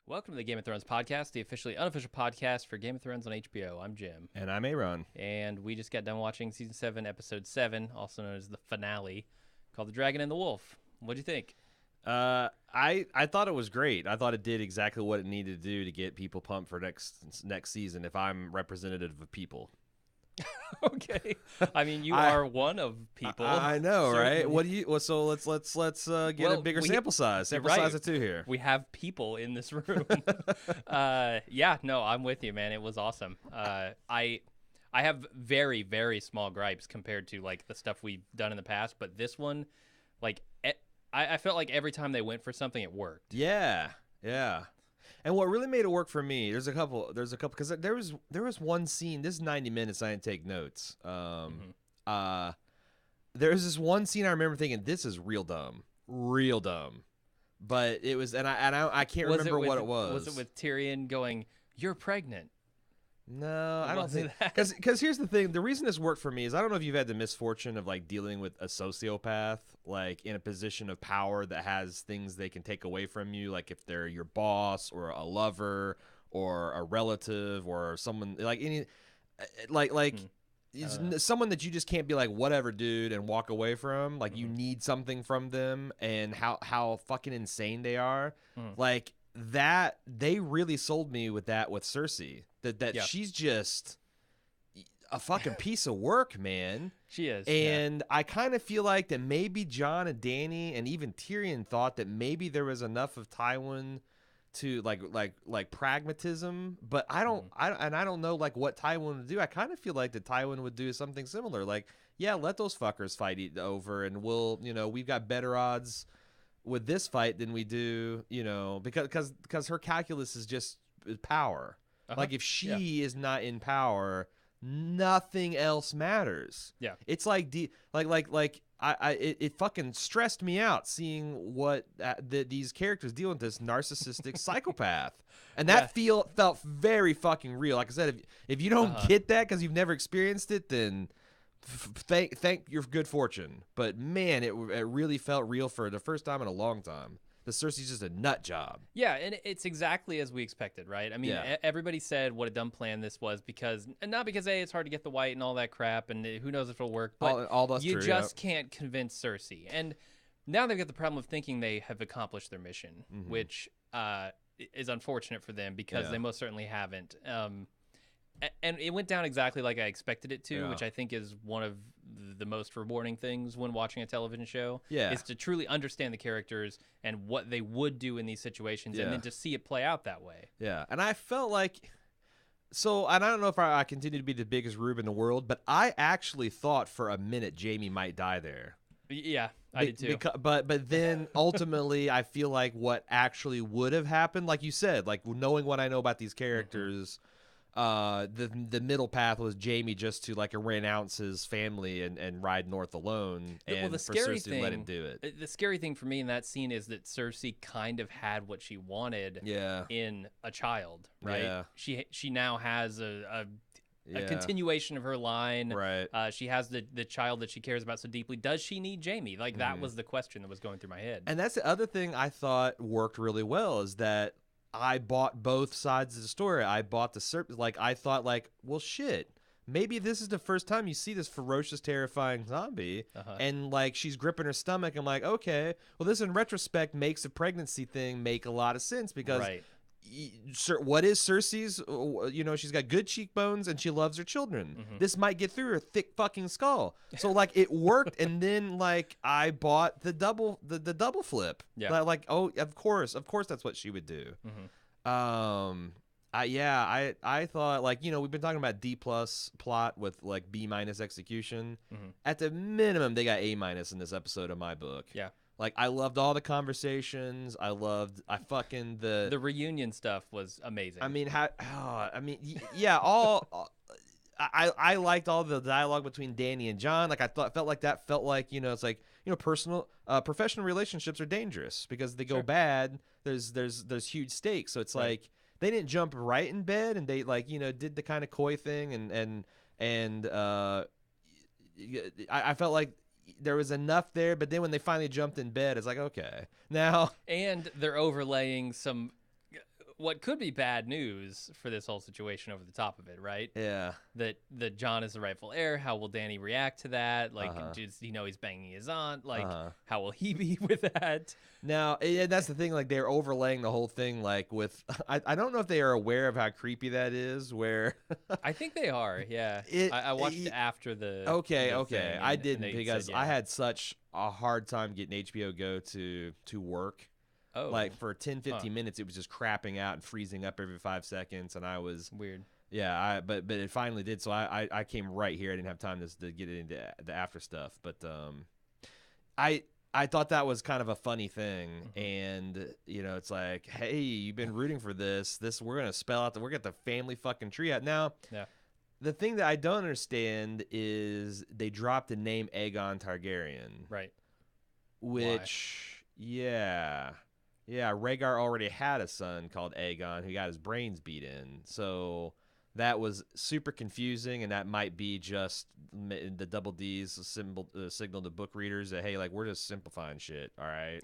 Welcome to the Game of Thrones podcast, the officially unofficial podcast for Game of Thrones on HBO. I'm Jim. And I'm Aaron. And we just got done watching season 7, episode 7, also known as the finale, called The Dragon and the Wolf. What'd you think? I thought it was great. I thought it did exactly what it needed to do to get people pumped for next season. If I'm representative of people, Okay. I mean, you are one of people. I know, certainly. right? What do you? Well, so let's get a bigger sample size. Sample right. size of 2 here. We have people in this room. Yeah, no, I'm with you, man. It was awesome. I have very, very small gripes compared to like the stuff we've done in the past, but this one, like, I felt like every time they went for something, it worked. Yeah. And what really made it work for me, there's a couple because there was one scene. This is 90 minutes. I didn't take notes. There was this one scene I remember thinking, this is real dumb. But it was, and I can't remember what it was. Was it with Tyrion going, "You're pregnant"? No, I don't think that. because here's the thing. The reason this worked for me is I don't know if you've had the misfortune of like dealing with a sociopath, like in a position of power that has things they can take away from you, like if they're your boss or a lover or a relative or someone like any, someone that you just can't be like whatever, dude, and walk away from. Like you need something from them, and how fucking insane they are, like. That they really sold me with that with Cersei. That she's just a fucking piece of work, man. She is. And I kind of feel like that maybe Jon and Dany and even Tyrion thought that maybe there was enough of Tywin to like pragmatism, but I don't know like what Tywin would do. I kind of feel like that Tywin would do something similar. Like, yeah, let those fuckers fight over, and we've got better odds with this fight than we do, because her calculus is just power. Like if she is not in power, nothing else matters. Yeah, it's like it fucking stressed me out seeing what these characters deal with this narcissistic psychopath, and that felt very fucking real. Like I said, if you don't get that because you've never experienced it, then thank your good fortune. But man, it really felt real for the first time in a long time. The Cersei's just a nut job. Yeah, and it's exactly as we expected, right? I mean, everybody said what a dumb plan this was not because it's hard to get the white and all that crap, and who knows if it'll work, but all that's you true, just can't convince Cersei. And now they've got the problem of thinking they have accomplished their mission, which is unfortunate for them because they most certainly haven't. And it went down exactly like I expected it to, which I think is one of the most rewarding things when watching a television show. Is to truly understand the characters and what they would do in these situations, and then to see it play out that way. Yeah, and I felt like, and I don't know if I continue to be the biggest rube in the world, but I actually thought for a minute Jaime might die there. Yeah, I did too. But then ultimately, I feel like what actually would have happened, like you said, like knowing what I know about these characters. The middle path was Jaime just to like renounce his family and ride north alone, and the for scary Cersei thing, to let him do it. The scary thing for me in that scene is that Cersei kind of had what she wanted in a child, right? Yeah. She now has a continuation of her line. Right. She has the child that she cares about so deeply. Does she need Jaime? Like that was the question that was going through my head. And that's the other thing I thought worked really well is that I bought both sides of the story. I bought I thought like, well, shit, maybe this is the first time you see this ferocious, terrifying zombie, and like she's gripping her stomach. I'm like, okay, well, this in retrospect makes the pregnancy thing make a lot of sense because what is Cersei's? She's got good cheekbones and she loves her children. This might get through her thick fucking skull. So like it worked, and then like I bought the double flip. Yeah. Like of course that's what she would do. I thought like we've been talking about D+ plot with like B- execution. At the minimum, they got A- in this episode of my book. Yeah. Like I loved all the conversations. I fucking the reunion stuff was amazing. I mean, I liked all the dialogue between Dany and Jon. Like felt like it's like personal, professional relationships are dangerous because they go bad. There's huge stakes. So it's like they didn't jump right in bed, and they like did the kind of coy thing, and I felt like there was enough there, but then when they finally jumped in bed, it's like, okay, now. And they're overlaying some what could be bad news for this whole situation over the top of it, right? Yeah. That Jon is the rightful heir. How will Dany react to that? Like, Uh-huh. does he know he's banging his aunt? Like, Uh-huh. how will he be with that? Now, and that's the thing. Like, they're overlaying the whole thing. Like, with I don't know if they are aware of how creepy that is. Where I think they are. Yeah, I watched it after the. Okay, the okay. thing, I and didn't they because said, I yeah. had such a hard time getting HBO Go to work. Oh, Like for 10, 15 huh. minutes, it was just crapping out and freezing up every 5 seconds, and I was Weird. yeah. But it finally did. So I came right here. I didn't have time to get into the after stuff, but I thought that was kind of a funny thing, and it's like, hey, you've been rooting for this. We're gonna spell out we're gonna get the family fucking tree out now. Yeah. The thing that I don't understand is they dropped the name Aegon Targaryen, Right. which yeah, Rhaegar already had a son called Aegon who got his brains beat in, so that was super confusing, and that might be just the double D's signal to book readers that, hey, like, we're just simplifying shit, all right?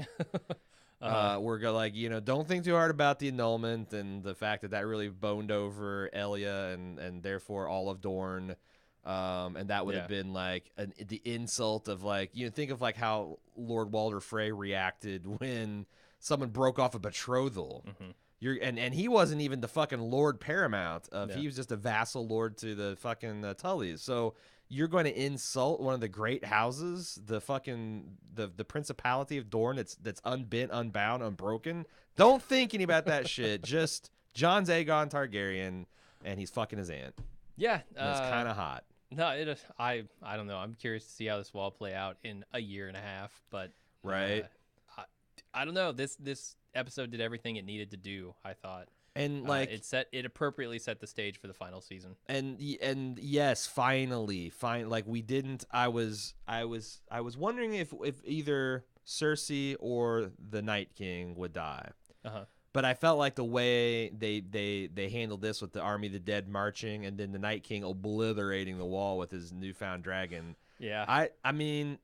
We're like, don't think too hard about the annulment and the fact that really boned over Elia and therefore all of Dorne. And that would have been like the insult of, like, think of like how Lord Walder Frey reacted when someone broke off a betrothal. And he wasn't even the fucking Lord Paramount. He was just a vassal lord to the fucking Tullys. So you're going to insult one of the great houses, the fucking the Principality of Dorne that's unbent, unbound, unbroken. Don't think any about that shit. Just Jon's Aegon Targaryen, and he's fucking his aunt. Yeah, it's kind of hot. No, I don't know. I'm curious to see how this will all play out in a year and a half. But right, I don't know. This episode did everything it needed to do, I thought. And like it appropriately set the stage for the final season. And yes, finally, like we didn't. I was wondering if either Cersei or the Night King would die. But I felt like the way they handled this with the Army of the Dead marching and then the Night King obliterating the wall with his newfound dragon. Yeah. I mean,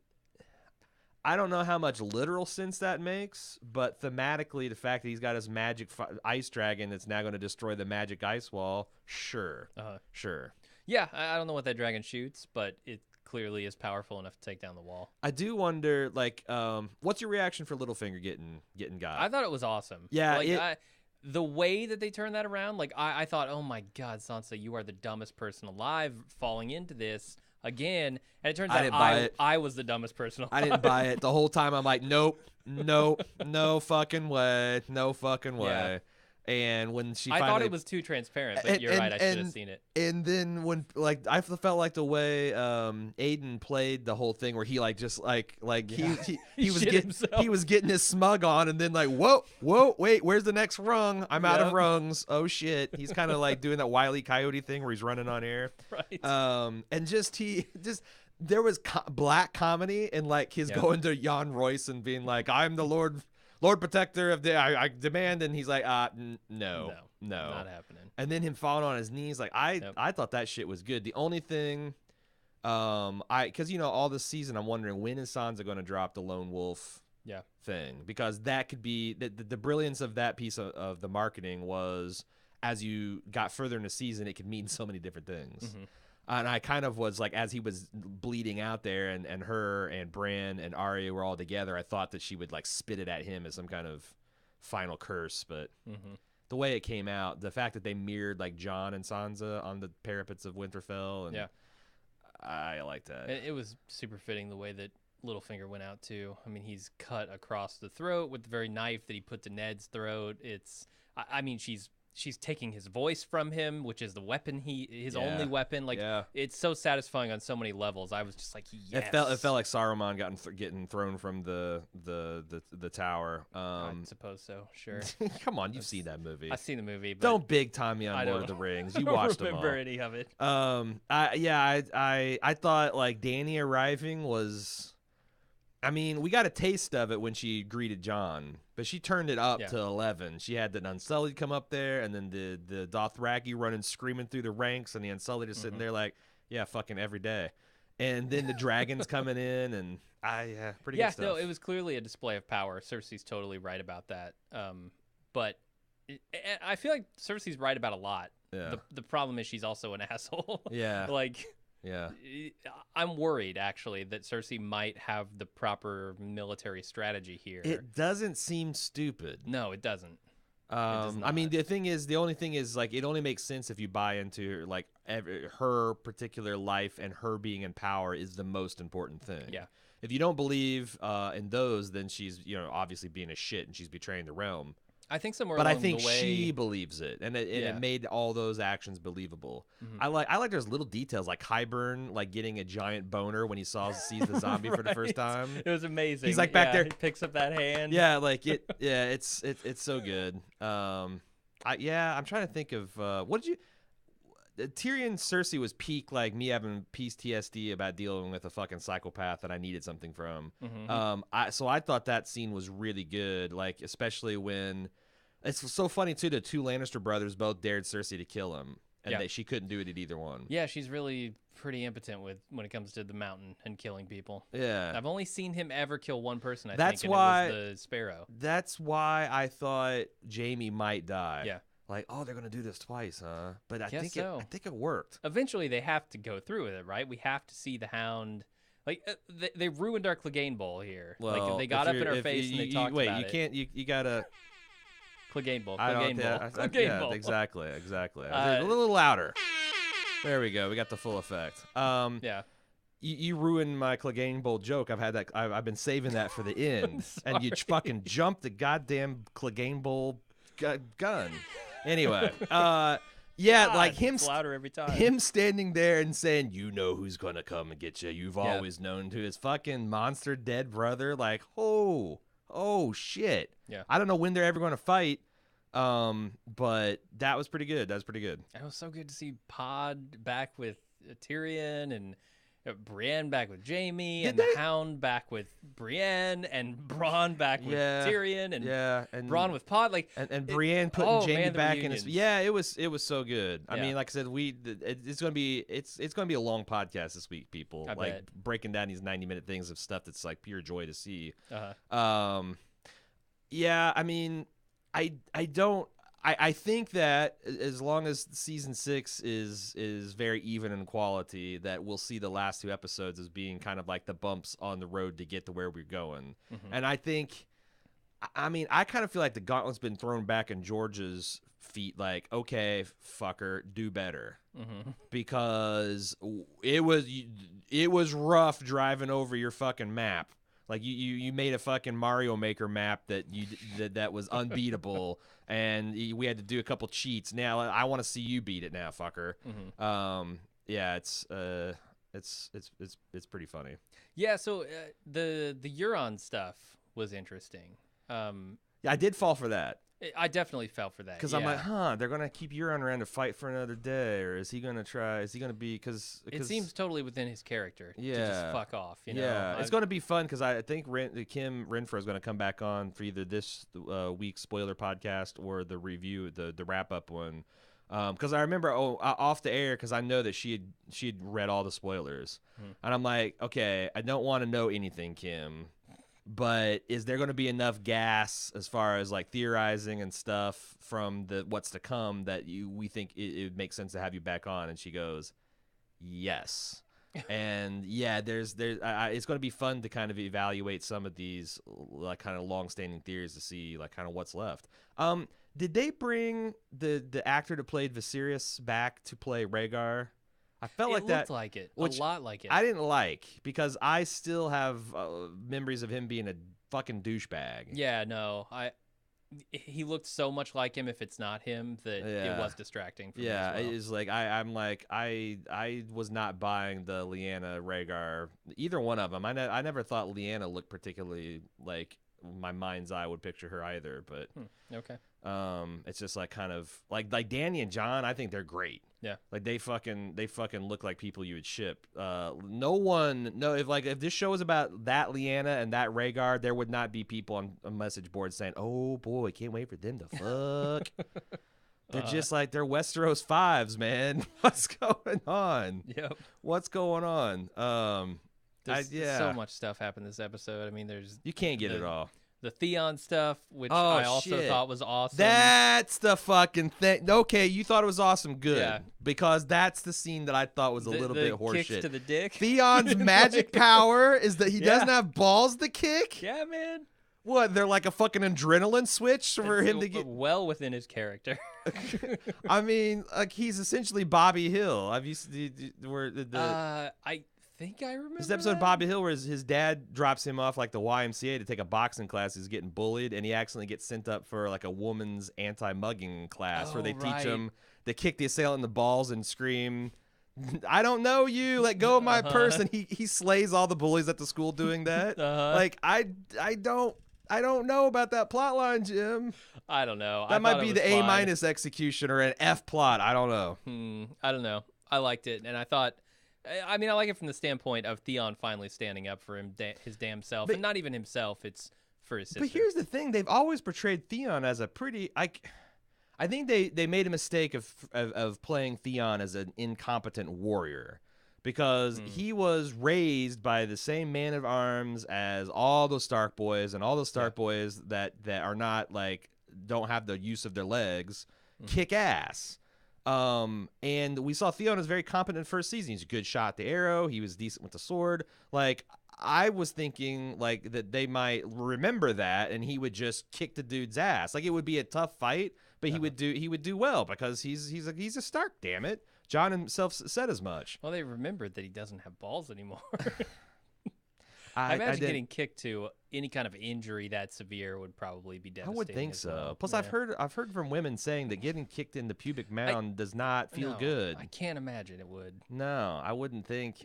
I don't know how much literal sense that makes, but thematically, the fact that he's got his magic ice dragon that's now going to destroy the magic ice wall, sure. Sure. Yeah, I don't know what that dragon shoots, but it clearly is powerful enough to take down the wall. I do wonder, like, what's your reaction for Littlefinger getting got? I thought it was awesome. Yeah, like, the way that they turned that around, like, I thought, oh my God, Sansa, you are the dumbest person alive falling into this again. And it turns out I was the dumbest person alive. I didn't buy it. The whole time I'm like, nope, no fucking way. No fucking way. Yeah. And when I thought it was too transparent, but you're right. I should have seen it. And then when, like, I felt like the way Aiden played the whole thing, where he like just like he was getting his smug on, and then like whoa, wait, where's the next rung? I'm out of rungs. Oh shit. He's kind of like doing that Wile E. Coyote thing where he's running on air. Right. And there was black comedy and like his going to Jan Royce and being like, I'm the Lord Protector of I demand, and he's like, no, not happening. And then him falling on his knees, like I thought that shit was good. The only thing, because all this season I'm wondering, when is Sansa going to drop the lone wolf thing, because that could be the brilliance of that piece of the marketing was, as you got further in the season, it could mean so many different things. And I kind of was like, as he was bleeding out there, and her and Bran and Arya were all together, I thought that she would like spit it at him as some kind of final curse. But the way it came out, the fact that they mirrored like Jon and Sansa on the parapets of Winterfell, and I like that. It was super fitting the way that Littlefinger went out too. I mean, he's cut across the throat with the very knife that he put to Ned's throat. I mean, she's taking his voice from him, which is the weapon his only weapon. Like, it's so satisfying on so many levels. I was just like, yes. It felt like Saruman getting thrown from the tower. I suppose so. Sure. Come on, you've seen that movie. I've seen the movie. But don't big time me on Lord of the Rings. You watched them all. I don't remember any of it. I thought like Dany arriving was. I mean, we got a taste of it when she greeted Jon, but she turned it up to 11. She had the Unsullied come up there, and then the Dothraki running screaming through the ranks, and the Unsullied just sitting there like, yeah, fucking every day. And then the dragons coming in, and pretty good stuff. No, it was clearly a display of power. Cersei's totally right about that. But I feel like Cersei's right about a lot. Yeah. The problem is she's also an asshole. Yeah. Like, yeah. I'm worried actually that Cersei might have the proper military strategy here. It doesn't seem stupid. No, it doesn't. does I mean, not. the only thing is like it only makes sense if you buy into like her particular life and her being in power is the most important thing. Yeah. If you don't believe in those, then she's obviously being a shit and she's betraying the realm. I think somewhere But along I think the way, she believes it, and it made all those actions believable. Mhm. I like there's little details like Qyburn like getting a giant boner when he sees the zombie for the first time. It was amazing. He's like back there, he picks up that hand. Yeah, like it's so good. I'm trying to think of what did you. Tyrion Cersei was peak like me having PTSD about dealing with a fucking psychopath that I needed something from. Mhm. So I thought that scene was really good, like especially when it's so funny too. The two Lannister brothers both dared Cersei to kill him, and she couldn't do it at either one. Yeah, she's really pretty impotent when it comes to the Mountain and killing people. Yeah, I've only seen him ever kill one person. That's think, why and it was the Sparrow. That's why I thought Jaime might die. Yeah. Like, oh, they're gonna do this twice, huh? But I think so. I think it worked. Eventually, they have to go through with it, right? We have to see the Hound. Like they ruined our Clegane Bowl here. Well, like they got up in our face and they talked wait, about you it. can't. You gotta. Clegane Bowl. I don't. Clegane Bowl. Yeah, Clegane Bowl. exactly. A little louder. There we go. We got the full effect. Yeah. You ruined my Clegane Bowl joke. I've been saving that for the end, and you fucking jumped the goddamn Clegane Bowl gun. Anyway, yeah, God, like him. It's louder every time. Him standing there and saying, "You know who's gonna come and get you. You've always known," to his fucking monster dead brother. Like, oh shit. Yeah. I don't know when they're ever gonna fight. But that was pretty good. It was so good to see Pod back with Tyrion and Brienne back with Jaime and the Hound back with Brienne and Bronn back with Tyrion and Bronn with Pod. Like and Brienne putting Jaime back in his. reunions. Yeah, it was so good. I Yeah. mean, like I said, it's gonna be a long podcast this week, people. I like bet. breaking down these 90-minute things of stuff that's like pure joy to see. Uh-huh. Yeah, I mean, I think that as long as season 6 is very even in quality, that we'll see the last 2 episodes as being kind of like the bumps on the road to get to where we're going. Mhm. And I think, I mean, I kind of feel like the gauntlet's been thrown back in George's feet. Like, okay, fucker, do better, Mhm. because it was rough driving over your fucking map. Like you made a fucking Mario Maker map that was unbeatable, and we had to do a couple cheats. Now I want to see you beat it now, fucker. Mhm. Yeah, it's pretty funny. Yeah. So the Euron stuff was interesting. Yeah, I did fall for that. I definitely fell for that Because I'm like, they're gonna keep Euron around to fight for another day, or is he gonna try? Is he gonna be? Because it seems totally within his character to Yeah. just fuck off. You know? Yeah, it's gonna be fun because I think Kim Renfro is gonna come back on for either this week's spoiler podcast or the review, the wrap up one. Because I remember off the air, because I know that she had read all the spoilers, and I'm like, okay, I don't want to know anything, Kim. But is there going to be enough gas as far as like theorizing and stuff from the what's to come that we think it would make sense to have you back on? And she goes, yes. And yeah, it's going to be fun to kind of evaluate some of these like kind of long-standing theories to see like kind of what's left. Did they bring the actor that played Viserys back to play Rhaegar? I felt like that. It looked like it. A lot like it. I didn't like, because I still have memories of him being a fucking douchebag. Yeah, no. He looked so much like him if it's not him that it was distracting for me as well. It is like I was not buying the Lyanna Rhaegar, either one of them. I never thought Lyanna looked particularly like my mind's eye would picture her either, but okay. It's just like kind of like Dany and Jon, I think they're great. Yeah. Like they fucking look like people you would ship. If this show was about that Lyanna and that Rhaegar, there would not be people on a message board saying, "Oh boy, can't wait for them to fuck." They're just like, they're Westeros fives, man. What's going on? Yep. What's going on? There's so much stuff happened this episode. I mean, you can't get it all. the Theon stuff, which Oh, I also shit. thought was awesome. That's the fucking thing. Okay, you thought it was awesome. Good. Yeah. Because that's the scene that I thought was a little bit kicks horseshit. to the dick. Theon's magic power is that he Yeah. doesn't have balls to kick? Yeah, man. What, they're like a fucking adrenaline switch for It's him to get... well within his character. I mean, like, he's essentially Bobby Hill. Have you seen where I think I remember this episode of that. Bobby Hill where his dad drops him off like the YMCA to take a boxing class. He's getting bullied, and he accidentally gets sent up for like a woman's anti-mugging class where they teach him to kick the assailant in the balls and scream, "I don't know you, let go of my purse." And he slays all the bullies at the school doing that. Like I don't know about that plot line, Jim. I don't know. That might be the A- execution or an F plot. I don't know. I don't know. I liked it, and I thought, I mean, I like it from the standpoint of Theon finally standing up for his damn self, and not even himself. It's for his sister. But here's the thing: they've always portrayed Theon as a pretty. I think they made a mistake of playing Theon as an incompetent warrior, because he was raised by the same man of arms as all those Stark boys, and all those Stark boys that are not like don't have the use of their legs, kick ass. And we saw Theon as very competent first season. He's a good shot at the arrow. He was decent with the sword. Like, I was thinking like that they might remember that, and he would just kick the dude's ass. Like, it would be a tough fight, but he would do well because he's a Stark. Damn it, John himself said as much. Well, they remembered that he doesn't have balls anymore. I imagine getting kicked to any kind of injury that severe would probably be devastating. I would think so. Well. Plus, I've heard from women saying that getting kicked in the pubic mound does not feel good. I can't imagine it would. No, I wouldn't think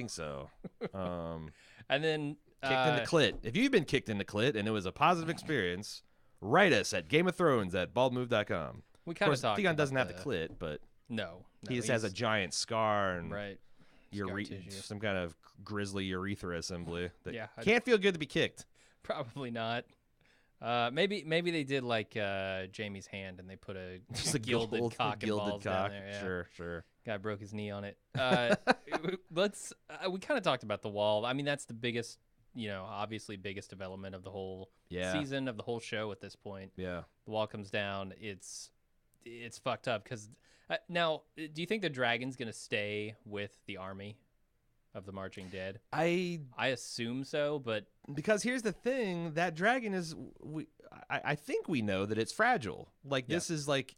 so. And then kicked in the clit. If you've been kicked in the clit and it was a positive experience, write us at GameOfThrones@baldmove.com. We kind of talked. Theon doesn't have the clit, but no, he just has a giant scar and tissue. some kind of grisly urethra assembly that can't feel good to be kicked. Probably not. Maybe they did like Jamie's hand and they put a gilded cock and balls down there. Yeah. Sure. Guy broke his knee on it. We kind of talked about the wall. I mean, that's the biggest, obviously biggest development of the whole season, of the whole show at this point. Yeah. The wall comes down. It's fucked up because now, do you think the dragon's going to stay with the army of the Marching Dead? I assume so, but because here's the thing, that dragon is I think we know that it's fragile. Like this is like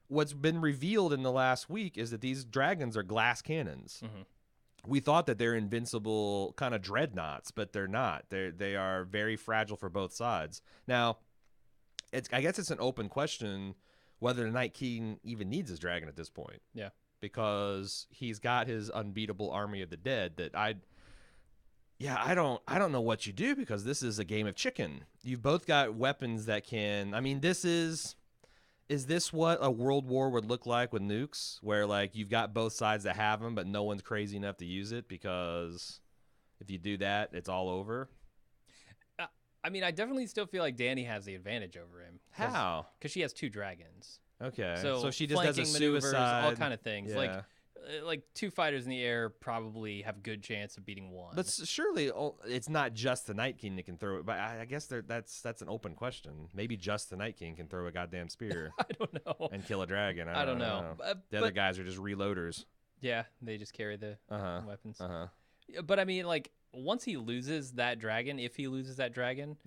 what's been revealed in the last week is that these dragons are glass cannons. We thought that they're invincible kind of dreadnoughts, but they're not. They are very fragile for both sides. Now, I guess it's an open question whether the Night King even needs his dragon at this point. Yeah. Because he's got his unbeatable army of the dead that I don't know what you do, because this is a game of chicken. You've both got weapons that can, I mean, is this what a world war would look like with nukes, where like you've got both sides that have them, but no one's crazy enough to use it, because if you do that, it's all over? I mean, I definitely still feel like Dany has the advantage over him. How? Because she has 2 dragons. Okay. So she just does a suicide. all kind of things. Yeah. Like 2 fighters in the air probably have a good chance of beating 1. But surely it's not just the Night King that can throw it. But I guess that's an open question. Maybe just the Night King can throw a goddamn spear. I don't know. And kill a dragon. I don't know. The other guys are just reloaders. Yeah, they just carry the weapons. But I mean, like, once he loses that dragon, if he loses that dragon,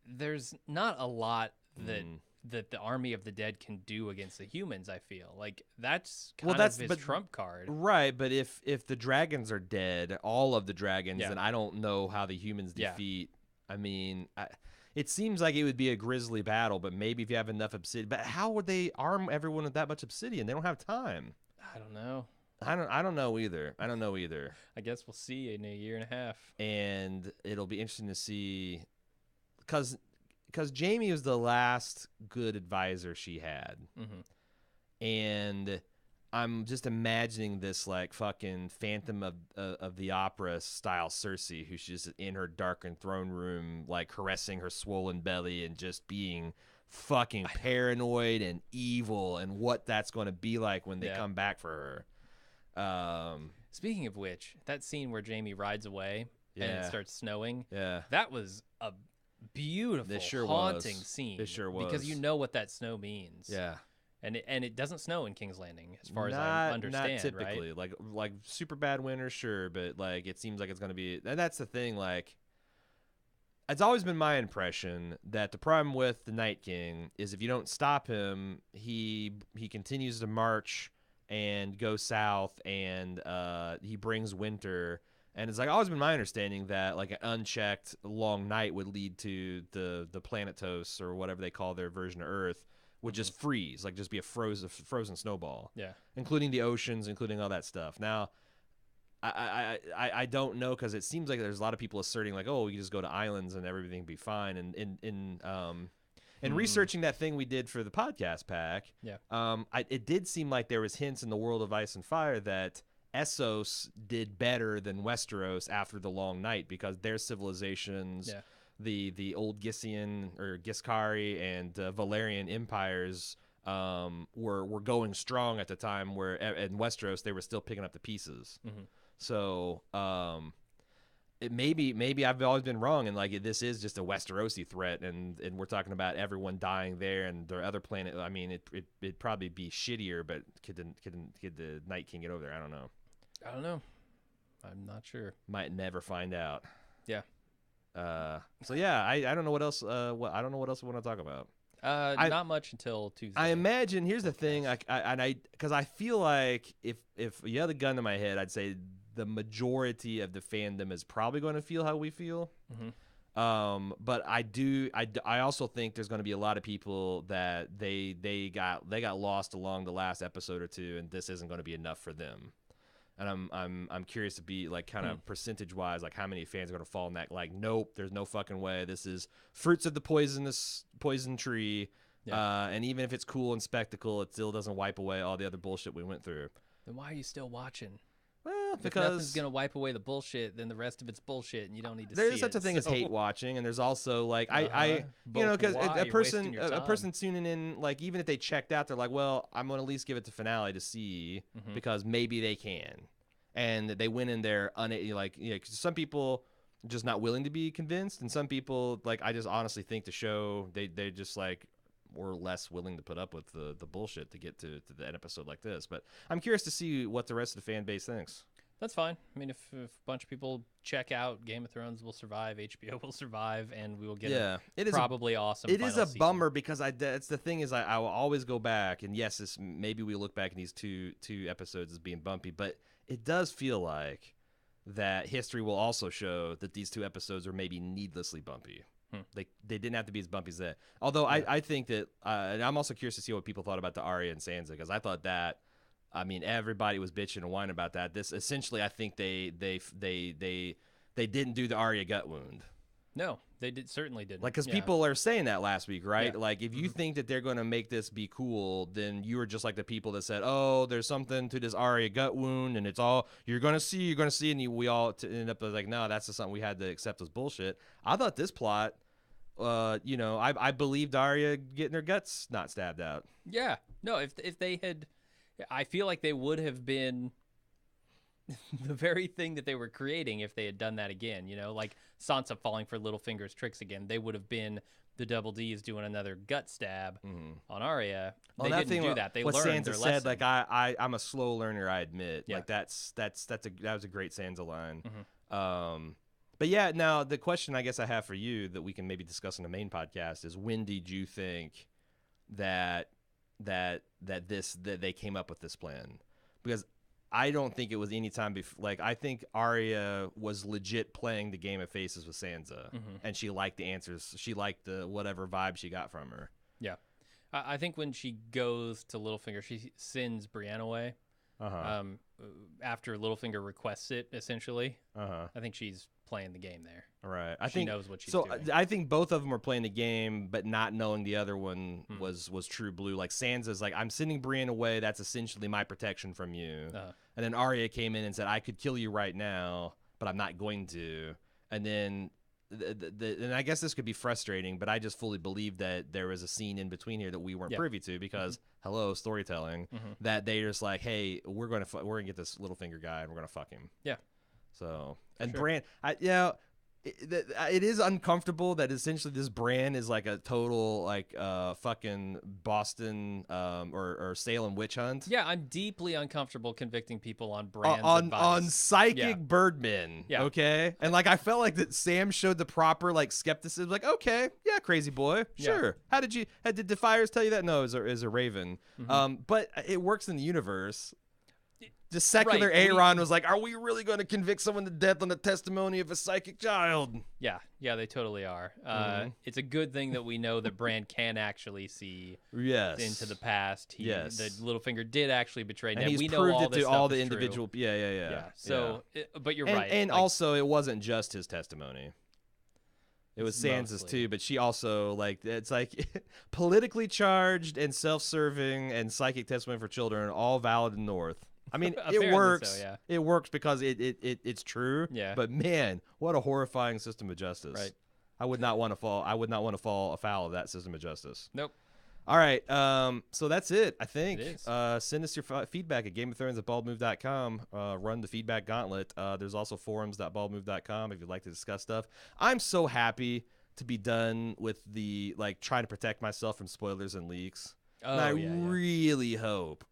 there's not a lot that the army of the dead can do against the humans. I feel like that's kind of his trump card, right? But if the dragons are dead, all of the dragons, then I don't know how the humans defeat. I mean, it seems like it would be a grisly battle, but maybe if you have enough obsidian. But how would they arm everyone with that much obsidian? They don't have time. I don't know. I don't know either. I guess we'll see in a year and a half. And it'll be interesting to see, because Jamie was the last good advisor she had. And I'm just imagining this like fucking Phantom of the Opera style Cersei, who's just in her darkened throne room, like caressing her swollen belly and just being fucking paranoid and evil, and what that's going to be like when they come back for her. Speaking of which, that scene where Jamie rides away and it starts snowing, that was beautiful, This sure haunting was. scene. This sure was. Because you know what that snow means. Yeah. And it doesn't snow in King's Landing, as far as I understand, not typically. right? Like super bad winter, sure, but like it seems like it's gonna be. And that's the thing. Like, it's always been my impression that the problem with the Night King is if you don't stop him, he continues to march and go south, and he brings winter. And it's like always been my understanding that like an unchecked long night would lead to the Planetos or whatever they call their version of Earth would just freeze, like just be a frozen snowball. Yeah. Including the oceans, including all that stuff. Now, I don't know, because it seems like there's a lot of people asserting like, oh, you just go to islands and everything be fine. And in researching that thing we did for the podcast pack, it did seem like there was hints in the World of Ice and Fire that Essos did better than Westeros after the long night, because their civilizations, the old Gissian or Giscari and Valerian empires were going strong at the time, where in Westeros they were still picking up the pieces. So maybe I've always been wrong, and like this is just a Westerosi threat, and we're talking about everyone dying there and their other planet. I mean, it'd probably be shittier, but could the Night King get over there? I don't know. I'm not sure. Might never find out. Yeah. So yeah, I don't know what else. I don't know what else we want to talk about. Not much until Tuesday. I imagine here's the thing. Because I feel like if you had a gun to my head, I'd say the majority of the fandom is probably going to feel how we feel. But I also think there's going to be a lot of people that they got lost along the last episode or two, and this isn't going to be enough for them. And I'm curious to be like kind of percentage wise, like how many fans are going to fall in that, like, nope, there's no fucking way. This is fruits of the poison tree. And even if it's cool and spectacle, it still doesn't wipe away all the other bullshit we went through. Then why are you still watching? Well, if because nothing's gonna wipe away the bullshit, then the rest of it's bullshit, and you don't need to. There's see such a thing as hate watching, and there's also like I you know, because a person tuning in, like even if they checked out, they're like, well, I'm gonna at least give it the finale to see because maybe they can, and they went in there like, you know, 'cause some people are just not willing to be convinced, and some people, like, I just honestly think the show they just like were less willing to put up with the bullshit to get to an episode like this. But I'm curious to see what the rest of the fan base thinks. That's fine. I mean, if a bunch of people check out, Game of Thrones will survive, HBO will survive, and we will get awesome. It is a bummer because that's the thing is I will always go back, and yes, maybe we look back at these two episodes as being bumpy, but it does feel like that history will also show that these two episodes are maybe needlessly bumpy. They didn't have to be as bumpy as that. Although I think that, and I'm also curious to see what people thought about the Arya and Sansa, because I thought that, I mean, everybody was bitching and whining about that. This essentially, I think they didn't do the Arya gut wound. No, they certainly didn't. Like, because people are saying that last week, right? Like, if you think that they're going to make this be cool, then you were just like the people that said, oh, there's something to this Arya gut wound, and it's all, you're going to see, and we all end up like, no, that's just something we had to accept as bullshit. I thought this plot, you know, I believed Arya getting her guts not stabbed out. Yeah. No, if they had, I feel like they would have been the very thing that they were creating if they had done that again, you know, like Sansa falling for Littlefinger's tricks again. They would have been the Double D's doing another gut stab on Arya. They didn't do that. They learned Sansa their said, lesson. like, I'm a slow learner, I admit. Like, that was a great Sansa line. But yeah, now the question I guess I have for you that we can maybe discuss in the main podcast is, when did you think that they came up with this plan? Because I don't think it was any time before. Like, I think Arya was legit playing the game of faces with Sansa, and she liked the answers. She liked the whatever vibe she got from her. Yeah, I think when she goes to Littlefinger, she sends Brienne away. After Littlefinger requests it, essentially. I think she's playing the game there. Right. She knows what she's doing. I think both of them were playing the game, but not knowing the other one was true blue. Like, Sansa's like, I'm sending Brienne away. That's essentially my protection from you. And then Arya came in and said, I could kill you right now, but I'm not going to. And then, and I guess this could be frustrating, but I just fully believe that there was a scene in between here that we weren't privy to, because hello, storytelling, that they just like, hey, we're gonna get this Littlefinger guy and we're gonna fuck him. Yeah. So, and Bran, it is uncomfortable that essentially this brand is like a total like fucking Boston or Salem witch hunt. Yeah, I'm deeply uncomfortable convicting people on brand on advice. psychic birdmen. Yeah. Okay, and like I felt like that Sam showed the proper like skepticism. Like, okay, yeah, crazy boy, sure. How did did Defiers tell you that? No, it was a raven. But it works in the universe. The secular Aaron was like, are we really going to convict someone to death on the testimony of a psychic child? Yeah, they totally are. It's a good thing that we know that Bran can actually see into the past. The Littlefinger did actually betray Ned. And he's we proved know all it this to all stuff the is individual. true. Yeah. So, but you're right. And also, it wasn't just his testimony. It was Sansa's too, but she also it's like politically charged and self-serving and psychic testimony for children, all valid in the North. I mean, it works. So, yeah. It works because it's true. Yeah. But man, what a horrifying system of justice. Right. I would not want to fall afoul of that system of justice. Nope. All right. So that's it, I think. It is. Send us your feedback at GameOfThrones@baldmove.com. Run the feedback gauntlet. There's also forums.baldmove.com if you'd like to discuss stuff. I'm so happy to be done with the trying to protect myself from spoilers and leaks. Oh, and I really hope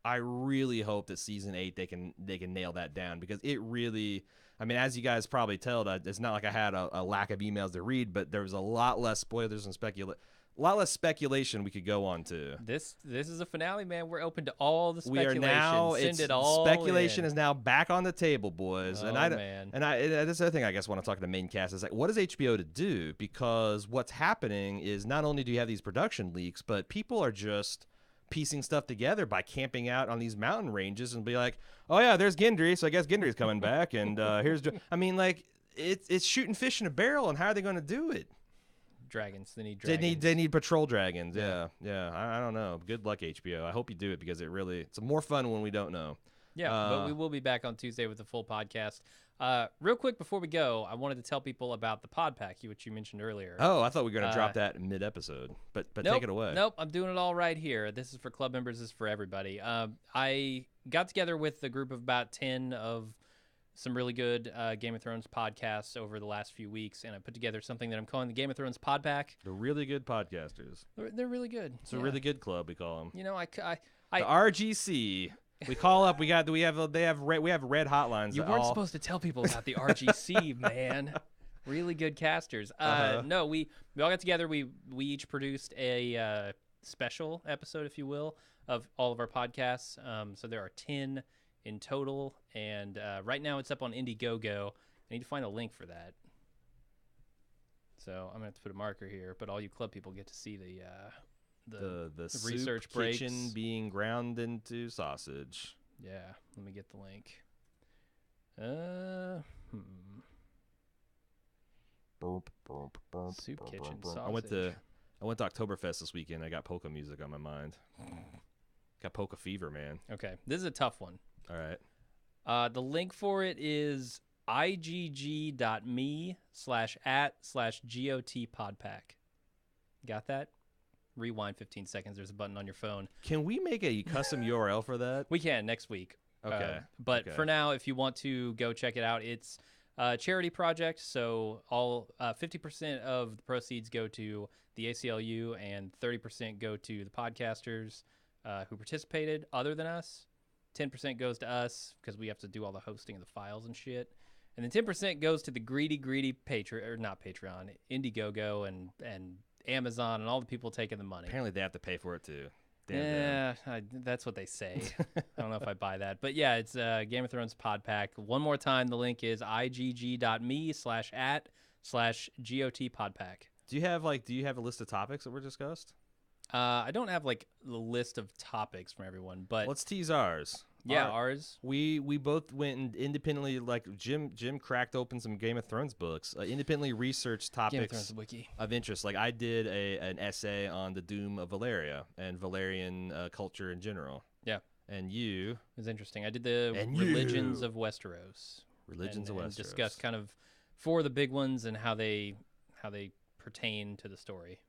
that season 8 they can nail that down, because it really, I mean, as you guys probably tell, it's not like I had a lack of emails to read, but there was a lot less spoilers and speculation we could go on to. This is a finale, man. We're open to all the speculation. We are now. Send it all speculation in. is now back on the table, boys. Oh, man. And that's the other thing I guess when I talk to the main cast is like, what is HBO to do? Because what's happening is not only do you have these production leaks, but people are just piecing stuff together by camping out on these mountain ranges and be like, oh yeah, there's Gendry, so I guess Gendry's coming back, and here's. I mean, like it's shooting fish in a barrel, and how are they going to do it? Dragons. They need dragons. They need patrol dragons. Yeah. I don't know. Good luck, HBO. I hope you do it, because it's more fun when we don't know. Yeah, but we will be back on Tuesday with the full podcast. Real quick before we go, I wanted to tell people about the Pod Pack, which you mentioned earlier. Oh, I thought we were going to drop that mid-episode, but nope, take it away. Nope, I'm doing it all right here. This is for club members. This is for everybody. I got together with a group of about 10 of some really good Game of Thrones podcasts over the last few weeks, and I put together something that I'm calling the Game of Thrones Pod Pack. They're really good podcasters. They're really good. It's a really good club, we call them. You know, the RGC. We call up. We have red hotlines. You weren't supposed to tell people about the RGC, man. Really good casters. No, we all got together. We each produced a special episode, if you will, of all of our podcasts. So there are 10 in total, and right now it's up on Indiegogo. I need to find a link for that. So I'm gonna have to put a marker here, but all you club people get to see the research soup breaks. kitchen being ground into sausage. Yeah, let me get the link. Soup kitchen sausage. I went to Oktoberfest this weekend. I got polka music on my mind. Got polka fever, man. Okay, this is a tough one. All right. The link for it is igg.me/@/GOTpodpack. Got that? Rewind 15 seconds. There's a button on your phone. Can we make a custom URL for that? We can next week. Okay. But for now, if you want to go check it out, it's a charity project. So all 50% of the proceeds go to the ACLU and 30% go to the podcasters who participated other than us. 10% goes to us because we have to do all the hosting of the files and shit. And then 10% goes to the greedy Patreon, Indiegogo and Amazon and all the people taking the money. Apparently they have to pay for it too. Damn. That's what they say. I don't know if I buy that. But yeah, it's Game of Thrones Pod Pack. One more time, the link is igg.me/@/GOTpodpack. Do you have a list of topics that were discussed? I don't have the list of topics from everyone, but let's tease ours. Yeah, ours. We both went and independently, Jim cracked open some Game of Thrones books, independently researched topics Game of Thrones wiki of interest. Like I did an essay on the Doom of Valeria and Valerian culture in general. Yeah, and you it was interesting. I did the religions of Westeros. Religions of Westeros. And discussed kind of 4 of the big ones and how they pertain to the story.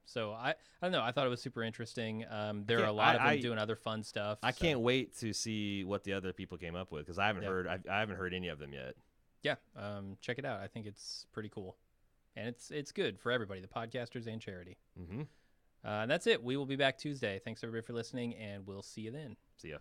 So I don't know. I thought it was super interesting. There are a lot of them doing other fun stuff. I can't wait to see what the other people came up with, because I haven't heard any of them yet. Yeah, check it out. I think it's pretty cool, and it's good for everybody, the podcasters and charity. Mm-hmm. And that's it. We will be back Tuesday. Thanks everybody for listening, and we'll see you then. See ya.